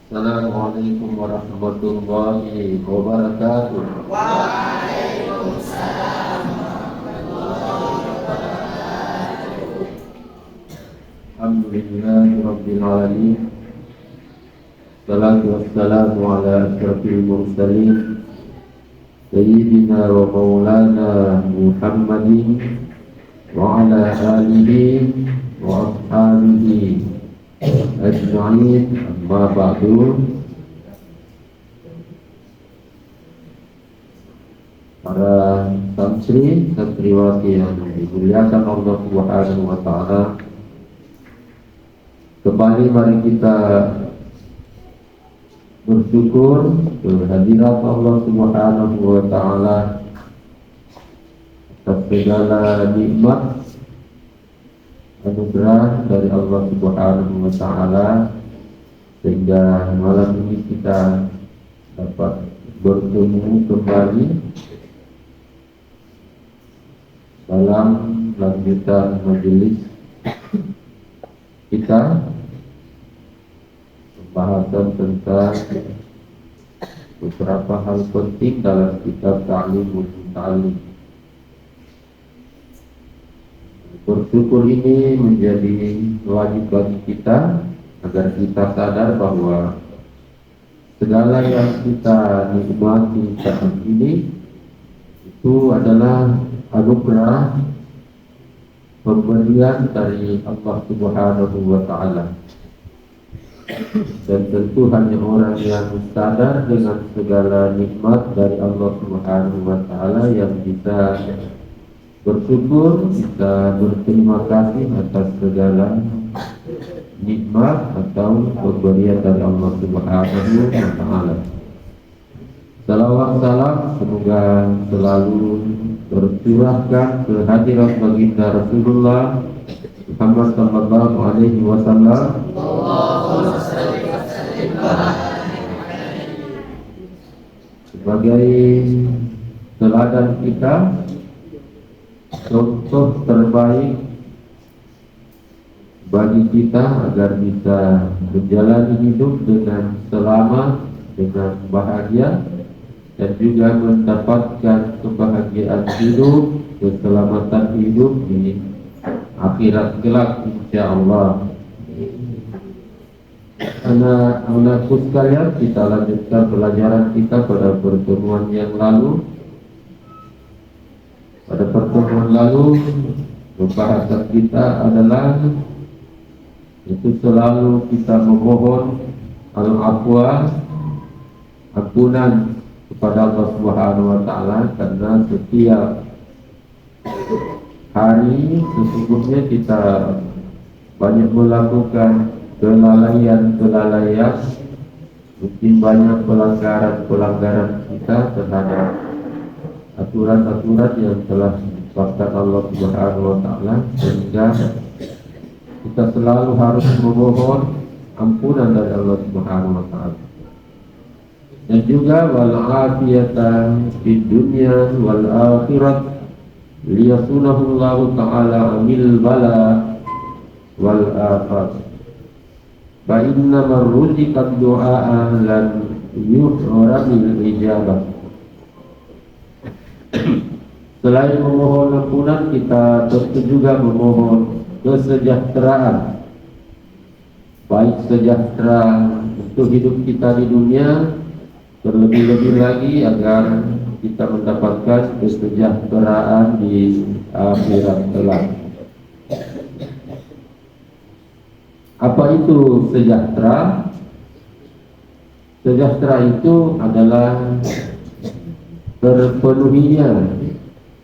Assalamualaikum warahmatullahi wabarakatuh. Waalaikumsalam warahmatullahi wabarakatuh. Alhamdulillahi rabbil alamin. Salatu wassalamu ala asyrafil mursalin Sayyidina wa maulana Muhammadin wa ala alihi wa ashabihi ajma'in, amma ba'du. Para santri santriwati yang dimuliakan Allah Subhanahu wa ta'ala, kembali mari kita bersyukur kehadirat Allah Subhanahu wa ta'ala atas segala nikmat anugerah dari Allah Subhanahu wa ta'ala, sehingga malam ini kita dapat bertemu kembali dalam lanjutan majelis kita, pembahasan tentang beberapa hal penting dalam kitab Ta'limul Muta'allim. Bersyukur ini menjadi wajib bagi kita agar kita sadar bahwa segala yang kita nikmati saat ini itu adalah anugerah pemberian dari Allah Subhanahu wa ta'ala. Dan tentu hanya orang yang sadar dengan segala nikmat dari Allah Subhanahu wa ta'ala yang bisa bersyukur, kita berterima kasih atas segala nikmat atau pemberian dari Allah Subhanahu wa ta'ala. Salawat salam semoga selalu tercurahkan ke hadirat baginda Rasulullah Muhammad sallallahu alaihi wasallam. Sebagai teladan kita, contoh terbaik bagi kita agar bisa menjalani hidup dengan selamat, dengan bahagia, dan juga mendapatkan kebahagiaan hidup, keselamatan hidup di akhirat kelak, insyaallah. Anak-anakku sekalian, kita lanjutkan pelajaran kita pada pertemuan yang lalu. Pada pertemuan lalu, pembahasan kita adalah itu selalu kita memohon al-afwa, ampunan kepada Allah Subhanahu wa ta'ala, karena setiap hari sesungguhnya kita banyak melakukan kelalaian, mungkin banyak pelanggaran kita terhadap aturan-aturan yang telah ditetapkan Allah Subhanahu wa ta'ala, sehingga kita selalu harus memohon ampunan dari Allah Subhanahu wa ta'ala. Dan juga wal afiyata fid dunya wal akhirat liyasunahullahu ta'ala amil bala wal afat. fa inna marruziqad du'a lan yuhramil ijabah. Selain memohon ampunan, kita tentu juga memohon kesejahteraan, baik sejahtera untuk hidup kita di dunia, terlebih-lebih lagi agar kita mendapatkan kesejahteraan di akhirat kelak. Apa itu sejahtera? Sejahtera itu adalah terpenuhinya,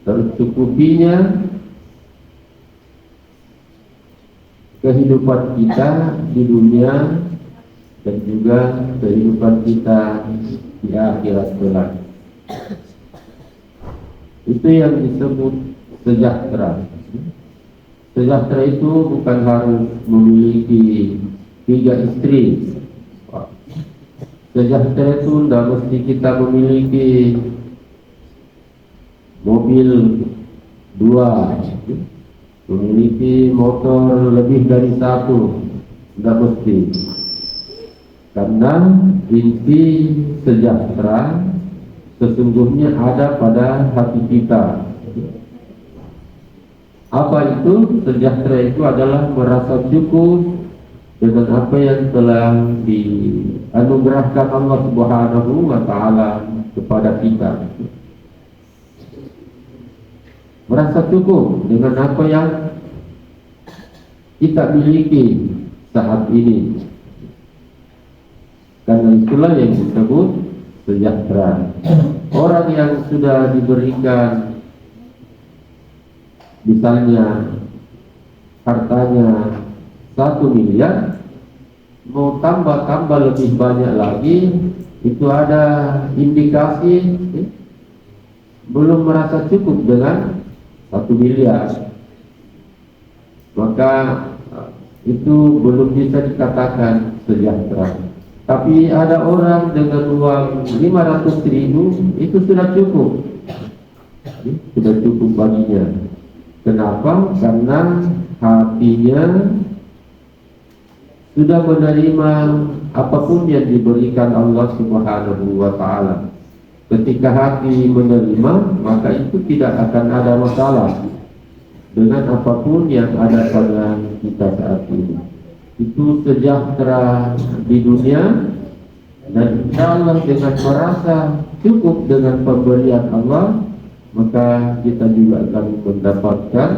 tercukupinya kehidupan kita di dunia dan juga kehidupan kita di akhirat kelak. Itu yang disebut sejahtera. Sejahtera itu bukan harus memiliki 3 istri. Sejahtera itu tidak mesti kita memiliki mobil 2, memiliki motor lebih dari 1, tidak mesti. Karena inti sejahtera sesungguhnya ada pada hati kita. Apa itu? Sejahtera itu adalah merasa cukup dengan apa yang telah dianugerahkan Allah Subhanahu wa Ta'ala kepada kita. Merasa cukup dengan apa yang kita miliki saat ini. Karena itulah yang disebut sejahtera. Orang yang sudah diberikan misalnya hartanya 1 miliar, mau tambah lebih banyak lagi, itu ada indikasi belum merasa cukup dengan 1 miliar. Maka itu belum bisa dikatakan sejahtera. Tapi ada orang dengan uang 500.000, itu sudah cukup. Sudah cukup baginya. Kenapa? Karena hatinya sudah menerima apapun yang diberikan Allah Subhanahu wa Ta'ala. Ketika hati menerima, maka itu tidak akan ada masalah dengan apapun yang ada pada kita saat ini. Itu sejahtera di dunia, dan insyaAllah dengan merasa cukup dengan pemberian Allah, maka kita juga akan mendapatkan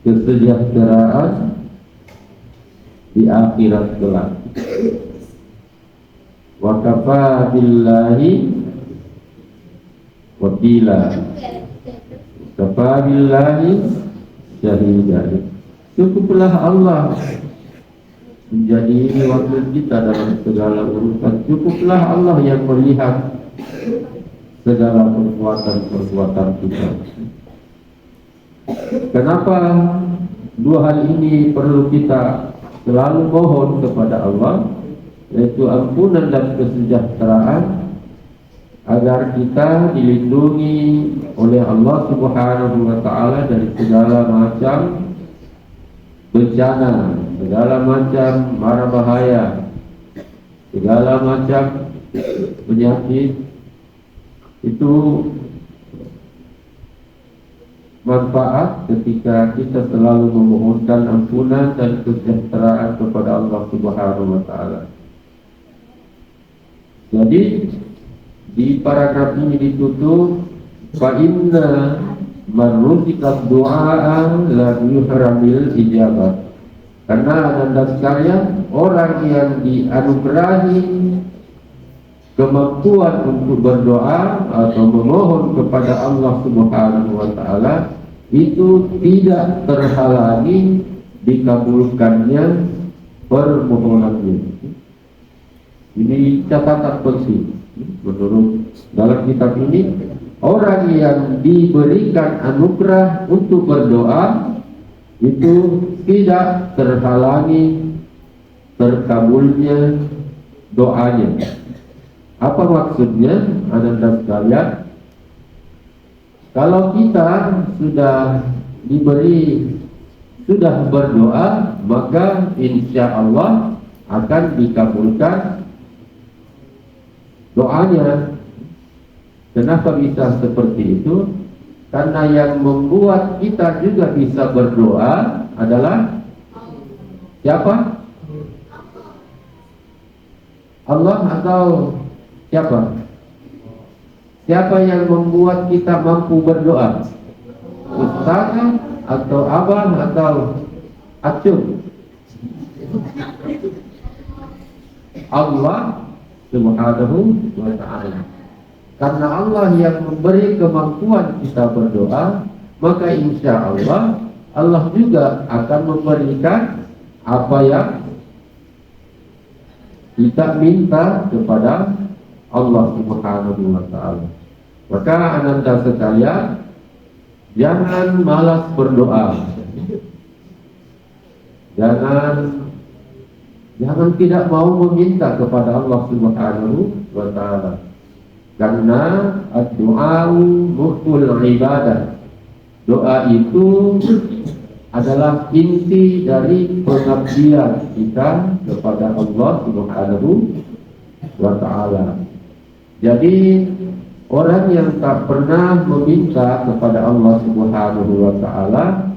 kesejahteraan di akhirat kelak. Wa kafa billahi wakila, kafa billahi syahidan. Cukuplah Allah menjadi wakil kita dalam segala urusan. Cukuplah Allah yang melihat segala perbuatan-perbuatan kita. Kenapa 2 hal ini perlu kita selalu mohon kepada Allah, yaitu ampunan dan kesejahteraan, agar kita dilindungi oleh Allah Subhanahu wa Ta'ala dari segala macam bencana, segala macam mara bahaya, segala macam penyakit. Itu manfaat ketika kita selalu memohonkan ampunan dan kesejahteraan kepada Allah Subhanahu wa Ta'ala. Jadi di paragraf ini ditutup, fa inna man ruziqad du'a la yuhramil ijabah. Karena Anda sekalian, orang yang dianugerahi kemampuan untuk berdoa atau memohon kepada Allah Subhanahu wa Ta'ala, itu tidak terhalangi dikabulkannya permohonannya. Ini catatan penting. Menurut dalam kitab ini, orang yang diberikan anugerah untuk berdoa itu tidak terhalangi terkabulnya doanya. Apa maksudnya, Anda sekalian? Kalau kita sudah berdoa, maka insya Allah akan dikabulkan doanya. Kenapa bisa seperti itu? Karena yang membuat kita juga bisa berdoa adalah siapa? Allah atau siapa? Siapa yang membuat kita mampu berdoa? Ustaz atau abang atau acung? Allah Subhanahu wa ta'ala. Karena Allah yang memberi kemampuan kita berdoa, maka insya Allah Allah juga akan memberikan apa yang kita minta kepada Allah Subhanahu wa ta'ala. Maka ananda sekalian, jangan malas berdoa. Jangan tidak mau meminta kepada Allah Subhanahu wa ta'ala. Karena ad-du'a'u mukhul ibadah. Doa itu adalah inti dari pengabdian kita kepada Allah Subhanahu wa ta'ala. Jadi orang yang tak pernah meminta kepada Allah Subhanahu wa ta'ala,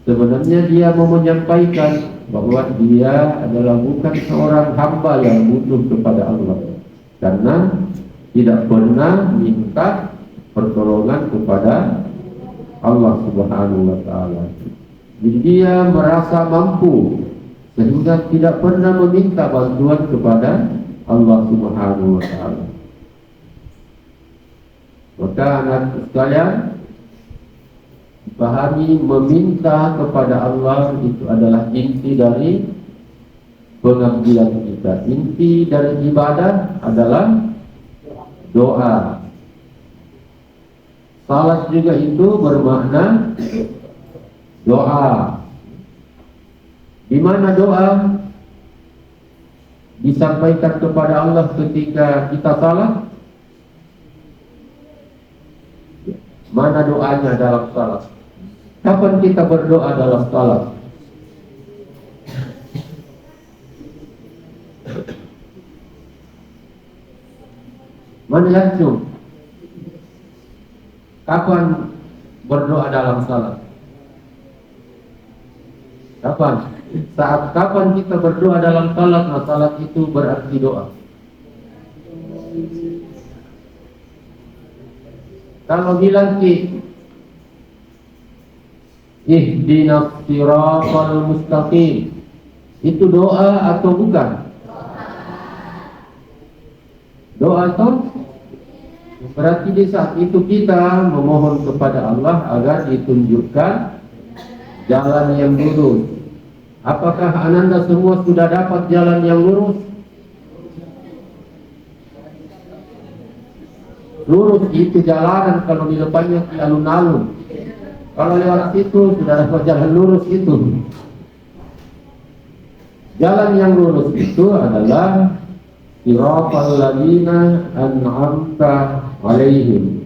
sebenarnya dia mau menyampaikan bahwa dia adalah bukan seorang hamba yang butuh kepada Allah, karena tidak pernah minta pertolongan kepada Allah Subhanahu wa ta'ala. Jadi dia merasa mampu sehingga tidak pernah meminta bantuan kepada Allah Subhanahu wa ta'ala. Maka anak sekalian, pahami meminta kepada Allah itu adalah inti dari pengabdian kita. Inti dari ibadah adalah doa. Salat juga itu bermakna doa. Di mana doa disampaikan kepada Allah ketika kita salat? Mana doanya dalam salat? Kapan kita berdoa dalam salat? Mana langsung? Kapan berdoa dalam salat? Kapan? Saat kapan kita berdoa dalam salat? Nah, salat itu berarti doa. Kalau bilang ihdinas siratal mustaqim, itu doa atau bukan? Doa atau? Berarti di saat itu kita memohon kepada Allah agar ditunjukkan jalan yang lurus. Apakah ananda semua sudah dapat jalan yang lurus? Lurus itu jalanan, kalau di depannya alun-alun. Kalau lewat situ sudah dapat jalan lurus itu. Jalan yang lurus itu adalah siratal ladzina an'amta alaihim.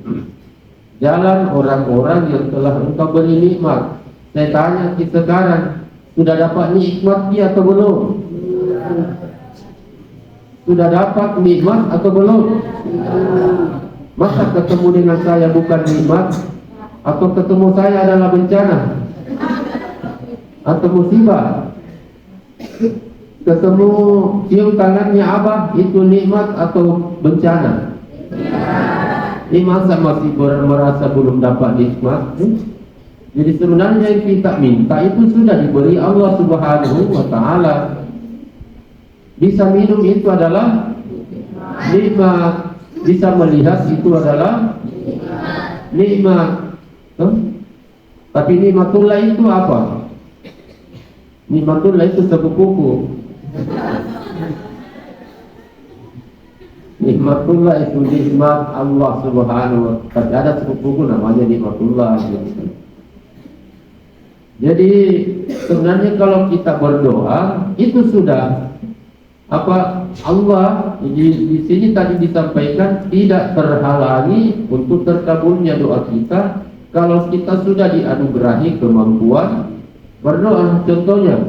Jalan orang-orang yang telah engkau beri nikmat. Saya tanya kita sekarang, sudah dapat nikmat dia atau belum? Sudah dapat nikmat atau belum? Masa ketemu dengan saya bukan nikmat, atau ketemu saya adalah bencana atau musibah? Ketemu cium tangannya Abah itu nikmat atau bencana? Ini masa masih merasa belum dapat nikmat? Jadi sebenarnya yang kita minta itu sudah diberi Allah Subhanahu wa ta'ala. Bisa minum itu adalah nikmat. Bisa melihat itu adalah nikmat. Tapi nikmatullah itu apa? Nikmatullah itu sepupuku. Nikmatullah itu nikmat Allah Subhanahu wa ta'ala. Tapi ada sepupuku namanya nikmatullah. Jadi sebenarnya kalau kita berdoa itu sudah apa, Allah di sini tadi disampaikan tidak terhalangi untuk terkabulnya doa kita kalau kita sudah dianugerahi kemampuan berdoa. Contohnya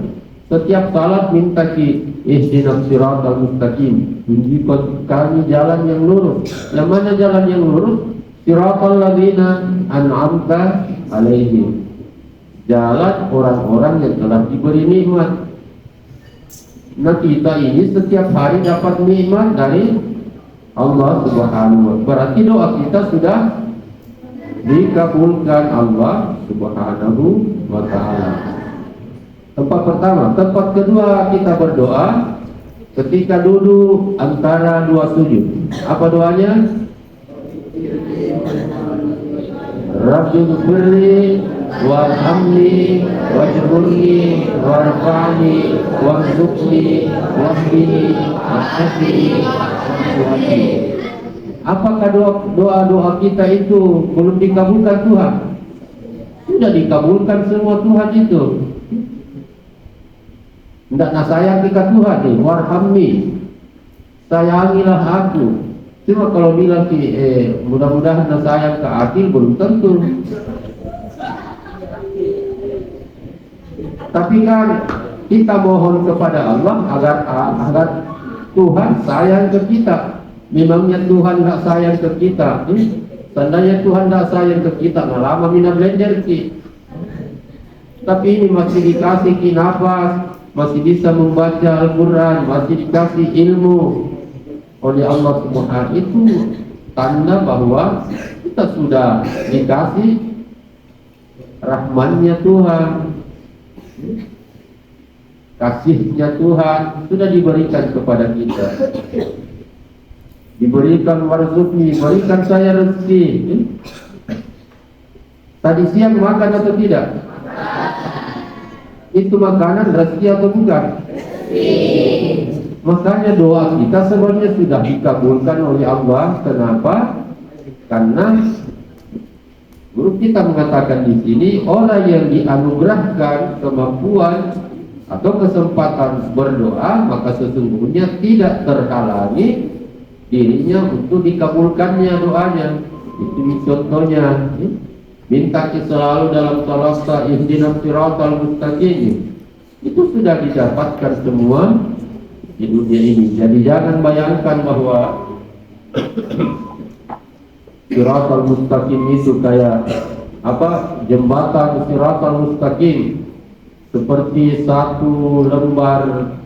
Setiap salat minta ki ihdinas siratal mustaqim, tunjukkan kami jalan yang lurus. Yang mana jalan yang lurus? Siratal ladzina an'amta alaihim, jalan orang-orang yang telah diberi nikmat. Nah, kita ini setiap hari dapat nikmat dari Allah Subhanahu wa ta'ala. Berarti doa kita sudah dikabulkan Allah Subhanahu wa ta'ala. Tempat pertama. Tempat kedua kita berdoa ketika duduk antara dua sujud. Apa doanya? Rabbighfirli warhamni wajburni warfa'ni warzuqni wahdini wahdini. Apakah doa-doa kita itu belum dikabulkan Tuhan? Sudah dikabulkan semua Tuhan itu. Tidak sayang kita Tuhan nih, warhamni, sayangilah aku. Cuma kalau bilang mudah-mudahan sayang ke akil, belum tentu. Tapi kan kita mohon kepada Allah agar Tuhan sayang ke kita. Memangnya Tuhan tak sayang ke kita? Tandanya Tuhan tak sayang ke kita, nggak lama mina belajar ki. Tapi ini masih dikasih ki nafas, masih bisa membaca Al-Quran, masih dikasih ilmu oleh Allah Subhanahu, itu tanda bahwa kita sudah dikasih rahmannya Tuhan, kasihnya Tuhan sudah diberikan kepada kita. Diberikan warzuqni, berikan saya rezeki. Tadi siang makan atau tidak? Itu makanan rezeki atau bukan? Makanya doa kita sebenarnya sudah dikabulkan oleh Allah. Kenapa? Karena guru kita mengatakan di sini, orang yang dianugerahkan kemampuan atau kesempatan berdoa, maka sesungguhnya tidak terhalangi dirinya untuk dikabulkannya doanya. Itu contohnya. Minta selalu dalam salat ihdinas siratal mustaqim. Itu sudah didapatkan semua di dunia ini. Jadi jangan bayangkan bahwa siratal mustaqim itu kayak jembatan siratal mustaqim seperti satu lembar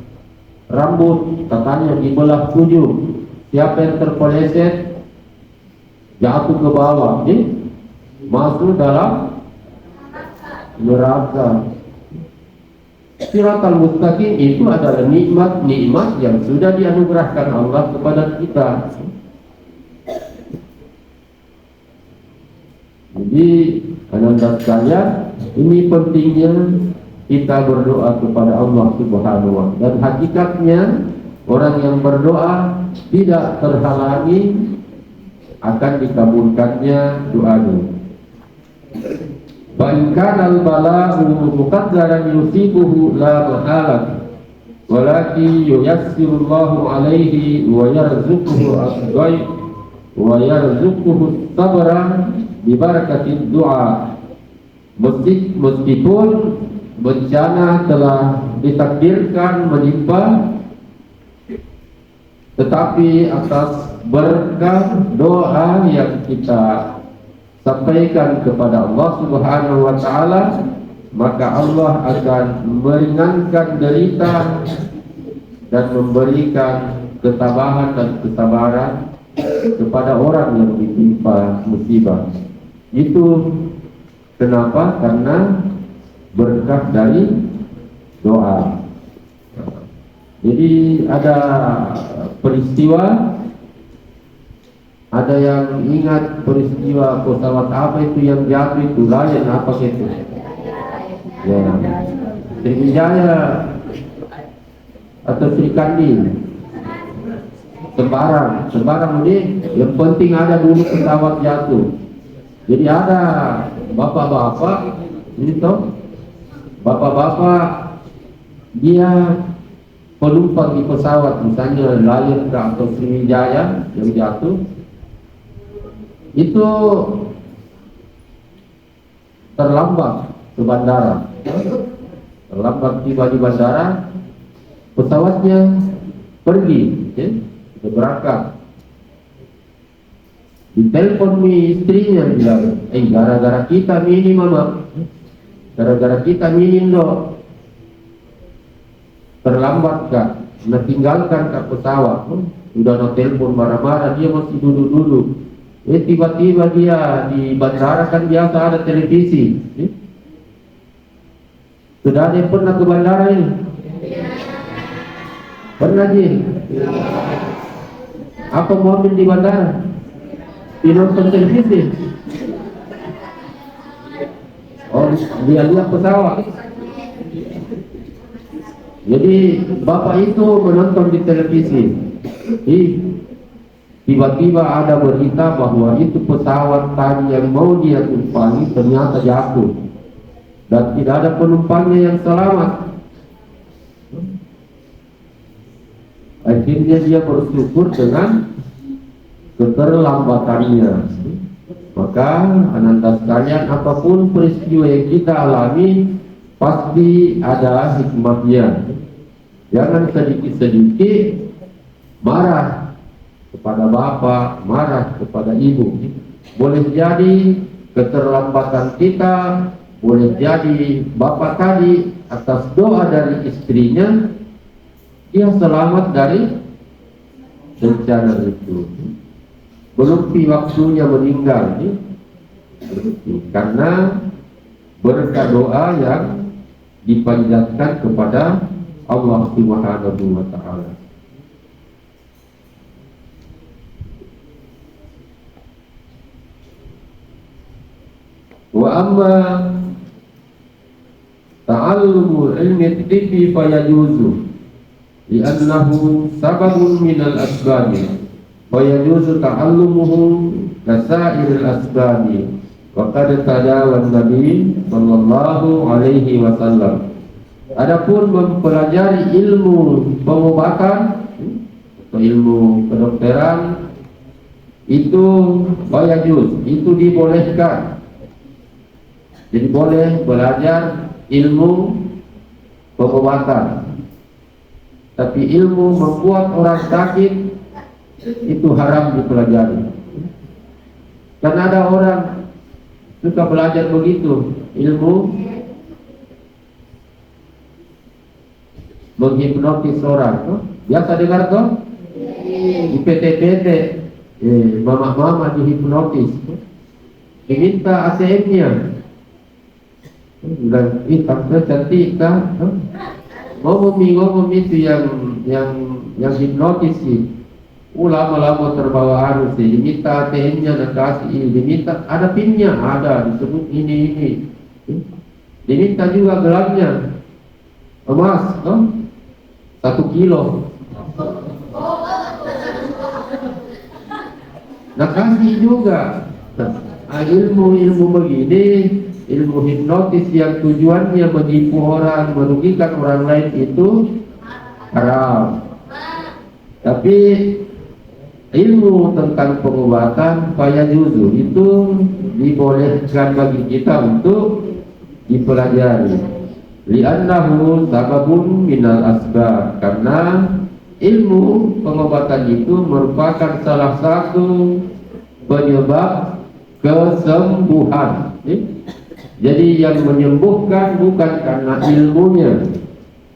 rambut, katanya dibelah 7. Siapa yang terpeleset jatuh ke bawah, masuk dalam neraka. Siratal mustaqim itu adalah nikmat-nikmat yang sudah dianugerahkan Allah kepada kita. Jadi ananda sekalian, ini pentingnya kita berdoa kepada Allah Subhanahu wa ta'ala. Dan hakikatnya orang yang berdoa tidak terhalangi akan dikabulkannya doanya. Fa in kana al-bala'u muqaddaran yusibuhu la mahalat walakin yuyassirullahu alaihi wa yarzuquhu as-ghayb wa yarzuquhu sabran bi barakatid du'a. Meskipun bencana telah ditakdirkan menimpa, tetapi atas berkah doa yang kita sampaikan kepada Allah Subhanahu wa ta'ala, maka Allah akan meringankan derita dan memberikan ketabahan dan kesabaran kepada orang yang ditimpa musibah. Itu kenapa? Karena berkah dari doa. Jadi ada peristiwa, ada yang ingat peristiwa pesawat apa itu yang jatuh itu, Lion apa itu? Ya, Sriwijaya atau Srikandi, Sembarang ini yang penting ada dulu pesawat jatuh. Jadi ada bapak-bapak, ini toh, bapak-bapak dia penumpang di pesawat, misalnya Lion atau Sriwijaya yang jatuh, itu terlambat ke bandara. Terlambat tiba di bandara, pesawatnya pergi, sudah berangkat. Ditelepon istrinya bilang, gara-gara kita minim mama, gara-gara kita minim dok, terlambat kak, nah tinggalkan kak pesawat. Udah no telepon marah-marah, dia masih duduk-duduk. Tiba-tiba dia di bandara, kan biasa ada televisi. Sudah ada yang pernah ke bandara ini? Pernah sih? Apa mau ambil di bandara? Di nonton televisi? Oh, dia lihat pesawat. Jadi bapak itu menonton di televisi. Tiba-tiba ada berita bahwa itu pesawat tadi yang mau dia tumpangi ternyata jatuh dan tidak ada penumpangnya yang selamat. Akhirnya dia bersyukur dengan keterlambatannya. Maka ananda sekalian, apapun peristiwa yang kita alami pasti ada hikmahnya. Jangan sedikit-sedikit marah kepada bapak, marah kepada ibu. Boleh jadi keterlambatan kita, boleh jadi bapak tadi atas doa dari istrinya, dia selamat dari bencana itu. Belum waktunya meninggal, karena berkat doa yang dipanjatkan kepada Allah Subhanahu wa Ta'ala. Wa amma ta'allumu ilmi tibi fayajuzu li'annahu sababun minal asbabi fayajuzu ta'allumuhu kasairil asbabi wa qad tadawan Nabi sallallahu alaihi wasallam. Adapun mempelajari ilmu pengobatan atau ilmu kedokteran itu fayajuz, itu dibolehkan. Jadi boleh belajar ilmu pengobatan. Tapi ilmu membuat orang sakit itu haram dipelajari. Karena ada orang suka belajar begitu, ilmu menghipnotis orang. Biasa dengar tuh? Di PT-PT, mama-mama dihipnotis. Diminta ATM-nya. Dan tante cantik kan? Ngomong itu yang hipnotis sih. Lama-lama terbawa arus sih. Diminta ATM-nya dan kasih, diminta ada PIN-nya, ada disebut ini. Diminta juga gelamnya emas, 1 kilo. Nah kasih juga. Nah, ilmu begini, ilmu hipnotis yang tujuannya menipu orang, merugikan orang lain itu haram. Tapi ilmu tentang pengobatan fayajuzu itu dibolehkan bagi kita untuk dipelajari. Li'annahu sababun minal asbab, karena ilmu pengobatan itu merupakan salah satu penyebab kesembuhan. Jadi yang menyembuhkan bukan karena ilmunya,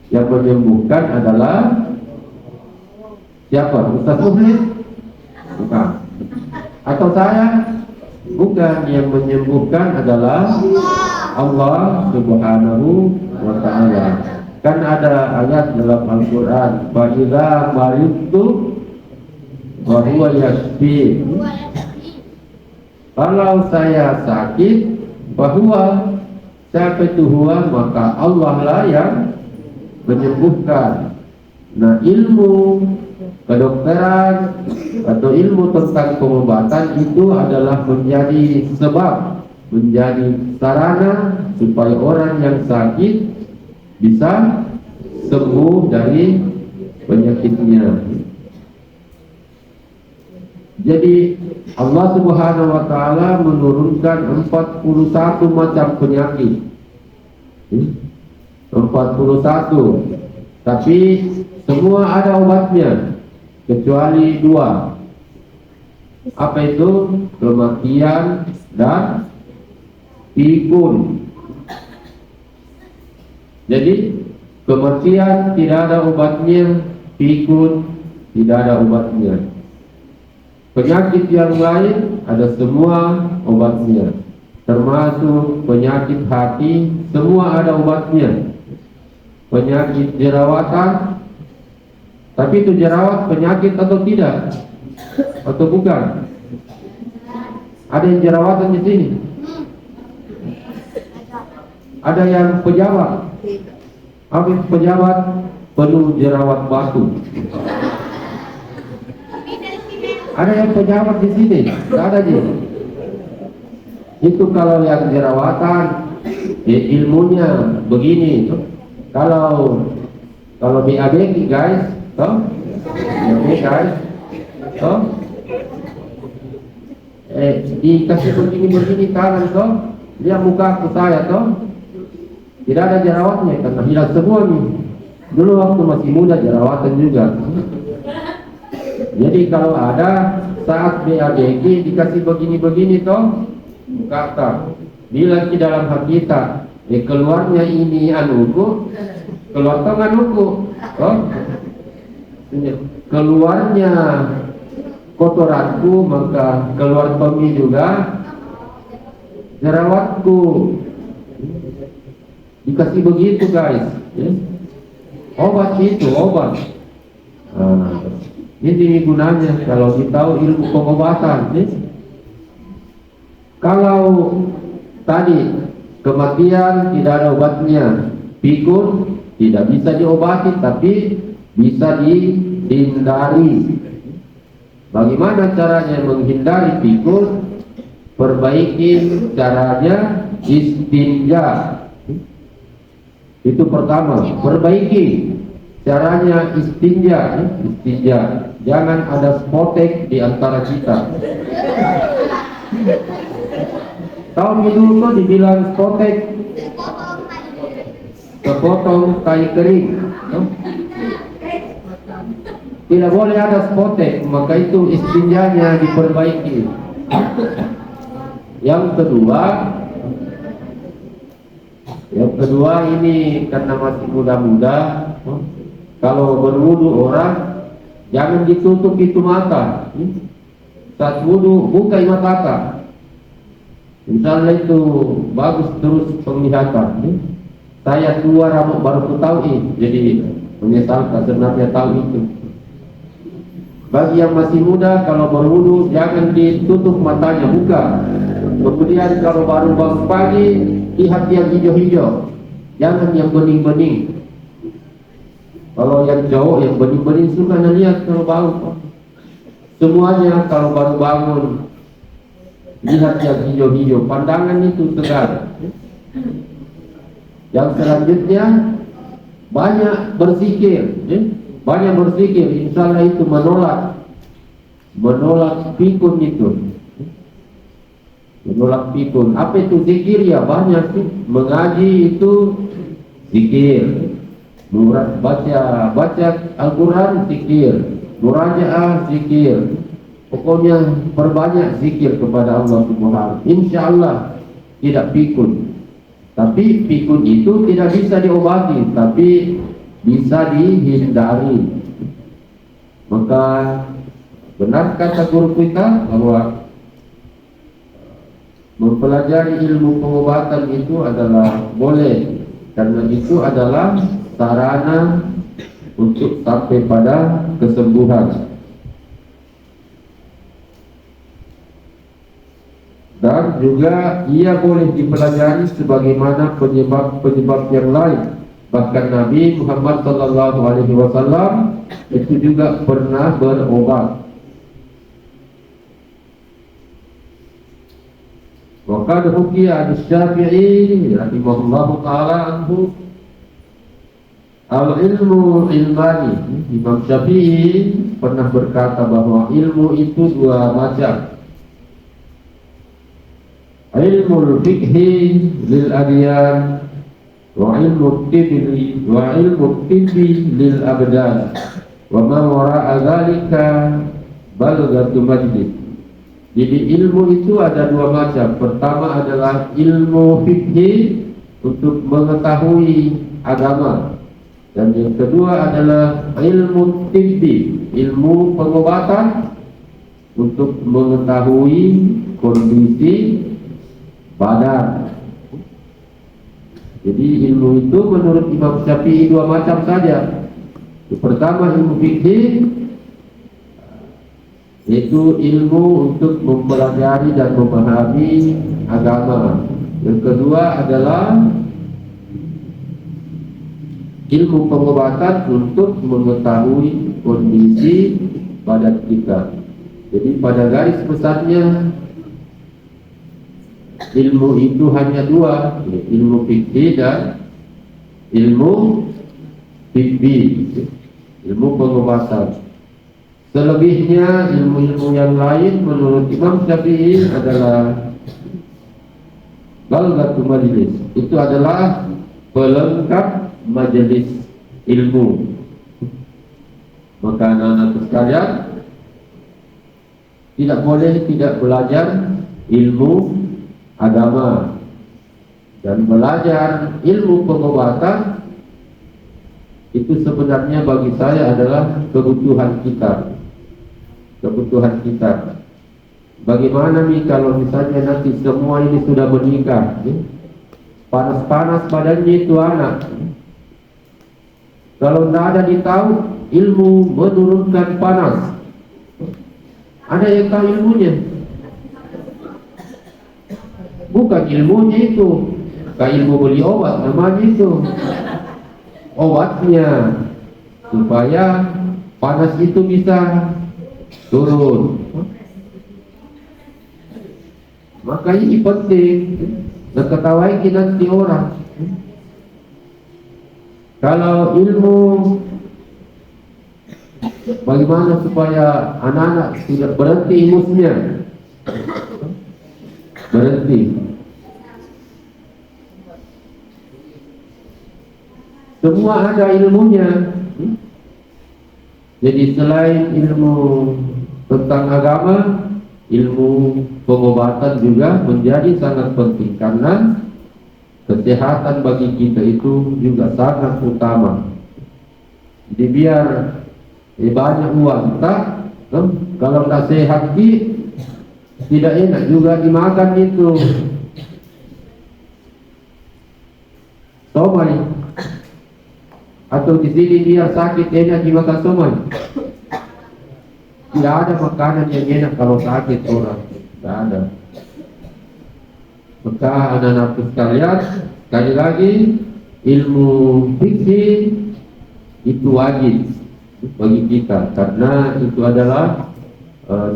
yang menyembuhkan adalah siapa? Ustaz Muflis? Bukan. Atau saya? Bukan. Yang menyembuhkan adalah Allah Subhanahu wa Ta'ala. Kan ada ayat dalam Al-Quran, fa idza maridtu wa huwa yashfi. Kalau saya sakit, bahwa siapa itu huwa, maka Allah lah yang menyembuhkan. Nah, ilmu kedokteran atau ilmu tentang pengobatan itu adalah menjadi sebab, menjadi sarana supaya orang yang sakit bisa sembuh dari penyakitnya. Jadi Allah Subhanahu wa Ta'ala menurunkan 41 macam penyakit. 41. Tapi semua ada obatnya kecuali 2. Apa itu? Kematian dan pikun. Jadi kematian tidak ada obatnya, pikun tidak ada obatnya. Penyakit yang lain ada semua obatnya, termasuk penyakit hati, semua ada obatnya. Penyakit jerawatan, tapi itu jerawat penyakit atau tidak? Atau bukan? Ada yang jerawatan di sini? Ada yang pejabat? Habis pejabat penuh jerawat batu. Ada yang pejabat di sini? Tidak ada sih. Itu kalau yang jerawatan, ilmunya begini. Kalau BAB guys, toh, BAB guys, toh, dikasih begini tangan toh, dia muka ke saya toh, tidak ada jerawatnya karena hilang semua nih. Dulu waktu masih muda jerawatan juga. Jadi kalau ada saat BABG dikasih begini toh, kata bila di dalam hati kita keluarnya ini anuku, keluar tangan anuku, oh, keluarnya kotoranku maka keluar pemi juga jerawatku. Dikasih begitu guys, ya. Obat itu obat. Ini gunanya kalau kita tahu ilmu pengobatan. Ya. Kalau tadi kematian tidak ada obatnya, pikun tidak bisa diobati tapi bisa dihindari. Bagaimana caranya menghindari pikun? Perbaiki caranya istinja. Itu pertama, perbaiki caranya istinja. Istinja, jangan ada spotek di antara kita. Tahun dulu tuh dibilang spotek, sepotong tai kering. Tidak boleh ada spotek, maka itu istinjanya diperbaiki. Yang kedua ini karena masih muda-muda, kalau berwudu orang jangan ditutup itu mata. Saat wudu buka mata. Misalnya itu bagus terus penglihatan. Saya tua rambut baru tahu jadi menyesal sebenarnya tahu itu. Bagi yang masih muda kalau berwudu jangan ditutup matanya, buka. Kemudian kalau baru bangun pagi lihat yang hijau-hijau, jangan yang bening-bening. Kalau yang cowok yang bening-bening suka lihat kalau bangun. Semuanya kalau baru bangun lihat yang hijau-hijau, pandangan itu tegar. Yang selanjutnya banyak berzikir, banyak berzikir. Insya Allah itu menolak pikun itu. Menolak pikun. Apa itu zikir? Ya banyak sih. Mengaji itu zikir. Baca Al-Quran zikir. Murajaah zikir. Pokoknya perbanyak zikir kepada Allah Subhanahu. Insya Allah tidak pikun. Tapi pikun itu tidak bisa diobati, tapi bisa dihindari. Maka benar kata guru kita bahwa mempelajari ilmu pengobatan itu adalah boleh, karena itu adalah sarana untuk sampai pada kesembuhan. Dan juga ia boleh dipelajari sebagaimana penyebab-penyebab yang lain. Bahkan Nabi Muhammad SAW itu juga pernah berobat. Waqad hukiya Asy-Syafi'i rahimahullahu taala anhu al-ilmu ilmani. Imam Syafi'i pernah berkata bahwa ilmu itu dua macam. Ilmu fikhi lil adyan wa ilmu tibbi lil abdan wa ma wara'a dzalika balghatu majlis. Jadi ilmu itu ada dua macam. Pertama adalah ilmu fikih untuk mengetahui agama, dan yang kedua adalah ilmu tibbi, ilmu pengobatan untuk mengetahui kondisi badan. Jadi ilmu itu menurut Imam Syafi'i dua macam saja. Yang pertama ilmu fikih, yaitu ilmu untuk mempelajari dan memahami agama. Yang kedua adalah ilmu pengobatan untuk mengetahui kondisi badan kita. Jadi pada garis besarnya ilmu itu hanya dua, ilmu fikih dan ilmu tibbi, ilmu pengobatan. Selebihnya ilmu-ilmu yang lain menurut Imam Syafi'i adalah balghatu majlis. Itu adalah pelengkap majelis ilmu. Maka anak-anak sekalian tidak boleh tidak belajar ilmu agama, dan belajar ilmu pengobatan itu sebenarnya bagi saya adalah kebutuhan kita. Bagaimana nih kalau misalnya nanti semua ini sudah menikah, panas-panas badannya itu anak, kalau tidak ada ditahu ilmu menurunkan panas, ada yang tahu ilmunya? Bukan ilmunya itu, kayak ilmu beli obat namanya itu. Obatnya supaya panas itu bisa turun. Maka ini penting. Ketawain kita nanti orang. Kalau ilmu bagaimana supaya anak-anak tidak berhenti imusnya, berhenti. Semua ada ilmunya. Jadi selain ilmu tentang agama, ilmu pengobatan juga menjadi sangat penting, karena kesehatan bagi kita itu juga sangat utama. Jadi biar banyak uang, tak? Kalau tak sehat tidak enak juga dimakan itu. Somai. Atau di sini dia sakit enak dimakan somai. Tidak ada makanan yang enak kalau sakit orang. Tidak ada. Maka anak-anak sekalian, sekali lagi ilmu fikih itu wajib bagi kita, karena itu adalah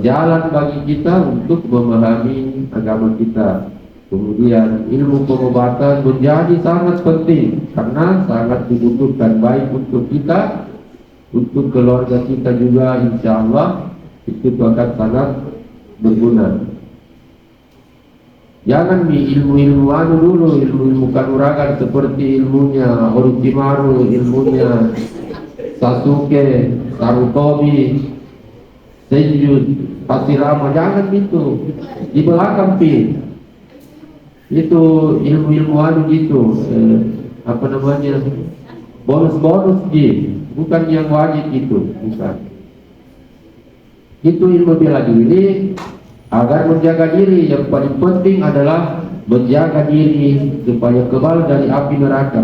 jalan bagi kita untuk memahami agama kita. Kemudian ilmu pengobatan menjadi sangat penting, karena sangat dibutuhkan baik untuk kita, untuk keluarga kita juga, insya Allah itu akan sangat berguna. Jangan ilmu-ilmu dulu, ilmu-ilmu kanuragan seperti ilmunya Orochimaru, ilmunya Sasuke, Sarutobi, Senju, Hashirama, jangan itu. Di belakang itu ilmu-ilmu gitu, bonus-bonus bukan yang wajib itu, bukan. Itu ilmu bela diri agar menjaga diri. Yang paling penting adalah menjaga diri supaya kebal dari api neraka.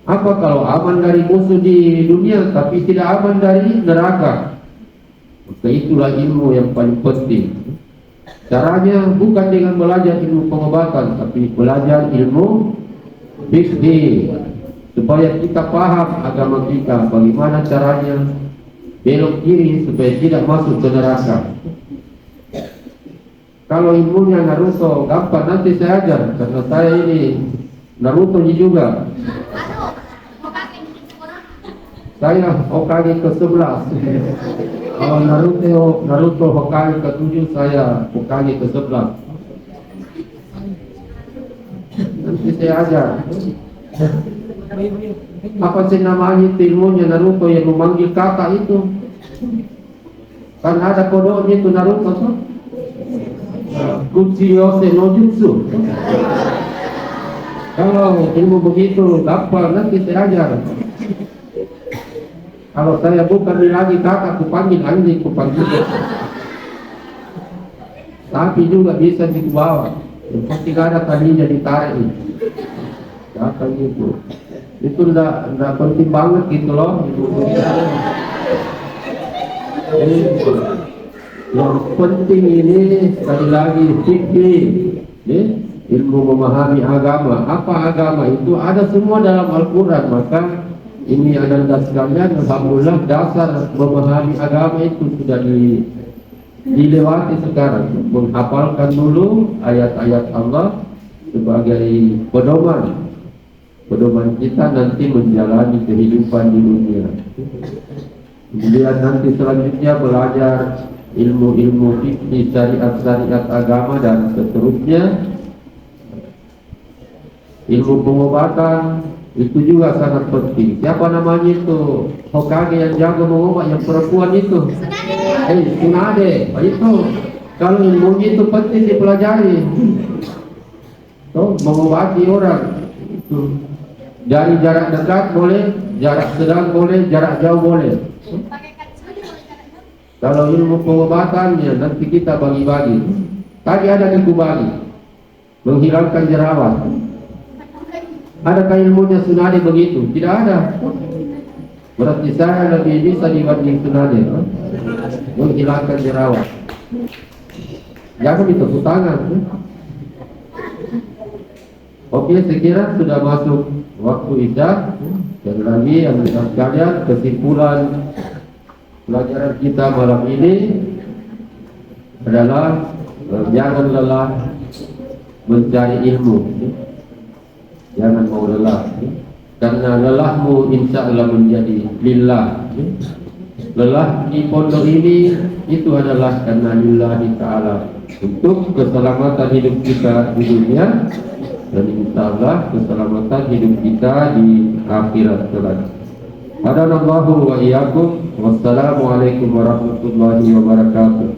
Apa kalau aman dari musuh di dunia tapi tidak aman dari neraka? Maka itulah ilmu yang paling penting. Caranya bukan dengan belajar ilmu pengobatan, tapi belajar ilmu fikih supaya kita paham agama kita, bagaimana caranya belok kiri supaya tidak masuk ke neraka. Kalau ilmunya Naruto gampang, nanti saya ajar, karena saya ini Naruto juga. Saya Hokage ke-11. Kalau Naruto Hokage ke-7, saya Hokage ke-11. Nanti saya ajar. Apa sih namanya itu ilmunya Naruto yang memanggil kakak itu? Kan ada kodoknya itu Naruto tuh. Kuchiyose no Jutsu. Kalau ilmu begitu, apa nanti saya ajar. Kalau saya bukan lagi kakak, kupanggil anjing, kupanggil. Tapi juga bisa dibawa. Yang penting ada tadinya ditarik. Kakak itu. Itu enggak penting banget gitu loh. Yang penting ini sekali lagi fikih, ilmu memahami agama. Apa agama itu? Ada semua dalam Al-Quran. Maka ini adalah sekalian, alhamdulillah dasar memahami agama itu sudah dilewati sekarang. Menghafalkan dulu ayat-ayat Allah sebagai pedoman kita nanti menjalani kehidupan di dunia. Kemudian nanti selanjutnya belajar ilmu-ilmu fikih, syariat-syariat agama dan seterusnya. Ilmu pengobatan itu juga sangat penting. Siapa namanya itu? Hokage yang jago mengobat, yang perempuan itu. Tsunade. Itu kalau ilmunya itu penting dipelajari. Mengobati orang. Itu. Dari jarak dekat boleh, jarak sedang boleh, jarak jauh boleh. Kalau ilmu pengobatannya nanti kita bagi-bagi. Tadi ada dikubagi, menghilangkan jerawat. Adakah ilmunya Tsunade begitu? Tidak ada. Berarti saya lebih bisa dibanding Tsunade, menghilangkan jerawat. Jangan ditepuk tangan. Oke, saya kira sudah masuk waktu isya. Dan lagi yang sekalian, kesimpulan pelajaran kita malam ini adalah jangan lelah mencari ilmu. Jangan mau lelah, karena lelahmu insya Allah menjadi lillah. Lelah di pondok ini itu adalah karena lillahi ta'ala, untuk keselamatan hidup kita di dunia dan insya Allah keselamatan hidup kita di akhirat kelak. Hadanallahu wa iyyakum. Wassalamualaikum warahmatullahi wabarakatuh.